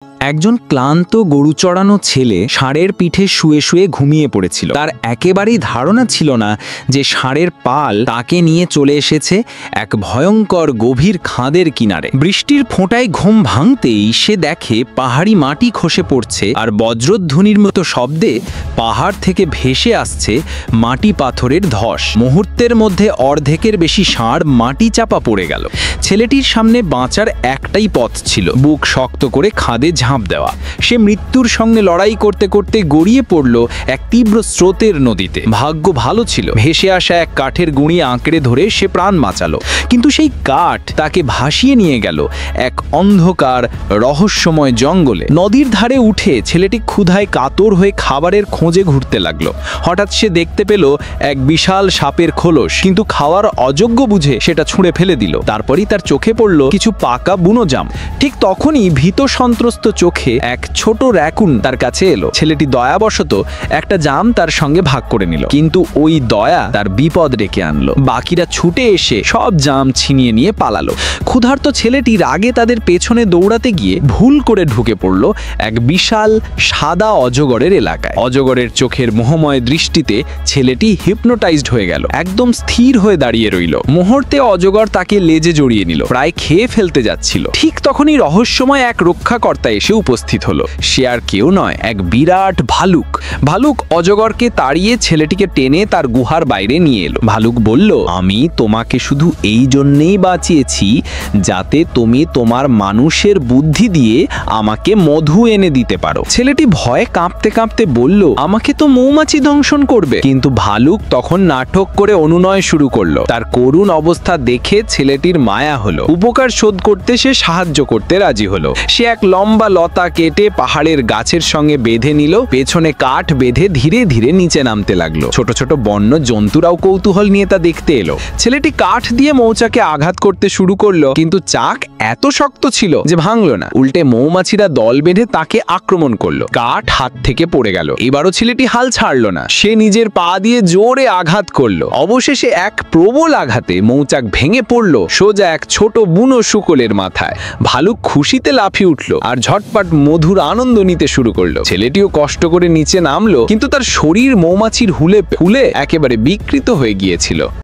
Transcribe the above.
একজন ক্লান্ত গরু চড়ানো ছেলে ষাঁড়ের পিঠে শুয়ে শুয়ে ঘুমিয়ে পড়েছিল। তার একেবারেই ধারণা ছিল না যে ষাঁড়ের পাল তাকে নিয়ে চলে এসেছে এক ভয়ঙ্কর গভীর খাদের কিনারে। বৃষ্টির ফোঁটায় ঘুম ভাঙতেই সে দেখে পাহাড়ি মাটি খসে পড়ছে আর বজ্রধ্বনির মতো শব্দে পাহাড় থেকে ভেসে আসছে মাটি পাথরের ধস। মুহূর্তের মধ্যে অর্ধেকের বেশি ষাঁড় মাটি চাপা পড়ে গেল। ছেলেটির সামনে বাঁচার একটাই পথ ছিল, বুক শক্ত করে খাদে ঝাঁপ দেওয়া। সে মৃত্যুর সঙ্গে লড়াই করতে করতে গড়িয়ে পড়ল এক তীব্র স্রোতের নদীতে। ভাগ্য ভালো ছিল, ভেসে আসা এক কাঠের গুঁড়ি আঁকড়ে ধরে সে প্রাণ বাঁচালো। কিন্তু সেই কাঠ তাকে ভাসিয়ে নিয়ে গেল এক অন্ধকার রহস্যময় জঙ্গলে। নদীর ধারে উঠে ছেলেটি ক্ষুধায় কাতর হয়ে খাবারের খোঁজে ঘুরতে লাগলো। হঠাৎ সে দেখতে পেল এক বিশাল সাপের খোলস, কিন্তু খাওয়ার অযোগ্য বুঝে সেটা ছুঁড়ে ফেলে দিল। তারপরই তার চোখে পড়ল কিছু পাকা বুনো জাম। ঠিক তখনই ভীত সন্ত্রস্ত চোখে এক ছোট র‍্যাকুন তার কাছে এলো। ছেলেটি দয়াবশত একটা জাম তার সঙ্গে ভাগ করে নিল, কিন্তু ওই দয়া তার বিপদ ডেকে আনলো। বাকিরা ছুটে এসে সব জাম ছিনিয়ে নিয়ে পালালো। ক্ষুধার্ত ছেলেটি রাগে তাদের পেছনে দৌড়াতে গিয়ে ভুল করে ঢুকে পড়ল এক বিশাল সাদা অজগরের এলাকায়। অজগরের চোখের মোহময় দৃষ্টিতে ছেলেটি হিপনোটাইজড হয়ে গেল, একদম স্থির হয়ে দাঁড়িয়ে রইল। মুহূর্তে অজগর তাকে লেজে জড়িয়ে নিল, প্রায় খেয়ে ফেলতে যাচ্ছিল। ঠিক তখনই রহস্যময় এক রক্ষাকর্তা এসে উপস্থিত হলো। সে আর কেউ নয়, এক বিরাট ভালুক। ভালুক অজগরকে তাড়িয়ে ছেলেটিকে টেনে তার গুহার বাইরে নিয়ে এলো। ভালুক বলল, আমি তোমাকে শুধু এই জন্যেই বাঁচিয়েছি যাতে তুমি তোমার মানুষের বুদ্ধি দিয়ে আমাকে মধু এনে দিতে পারো। ছেলেটি ভয়ে কাঁপতে কাঁপতে বলল, আমাকে তো মৌমাছি দংশন করবে। কিন্তু ভালুক তখন নাটক করে অনুনয় শুরু করলো। তার করুণ অবস্থা দেখে ছেলেটির মায়া হলো। উপকার শোধ করতে সে সাহায্য করতে রাজি হলো। সে এক লম্বা লতা কেটে পাহাড়ের গাছের সঙ্গে বেঁধে নিল, পেছনে কাঠ বেঁধে ধীরে ধীরে নিচে নামতে লাগলো। ছোট ছোট বন্য জন্তুরাও কৌতূহল নিয়ে তা দেখতে এলো। ছেলেটি কাঠ দিয়ে মৌচাকে আঘাত করতে শুরু করলো, কিন্তু চাক এত শক্ত ছিল যে ভাঙলো না। উল্টে মৌমাছিরা দল বেঁধে তাকে আক্রমণ করলো। কাঠ হাত থেকে পড়ে গেল। এবারও ছেলেটি হাল ছাড়লো না। সে নিজের পা দিয়ে জোরে আঘাত করলো। অবশেষে এক প্রবল আঘাতে মৌচাক ভেঙে পড়লো সোজা এক ছোট বুনো শুকলের মাথায়। ভালুক খুশিতে লাফিয়ে উঠলো আর ঝটপট মধুর আনন্দ নিতে শুরু করলো। ছেলেটিও কষ্ট করে নিচে নামলো, কিন্তু তার শরীর মৌমাছির হুলে ফুলে একেবারে বিকৃত হয়ে গিয়েছিল।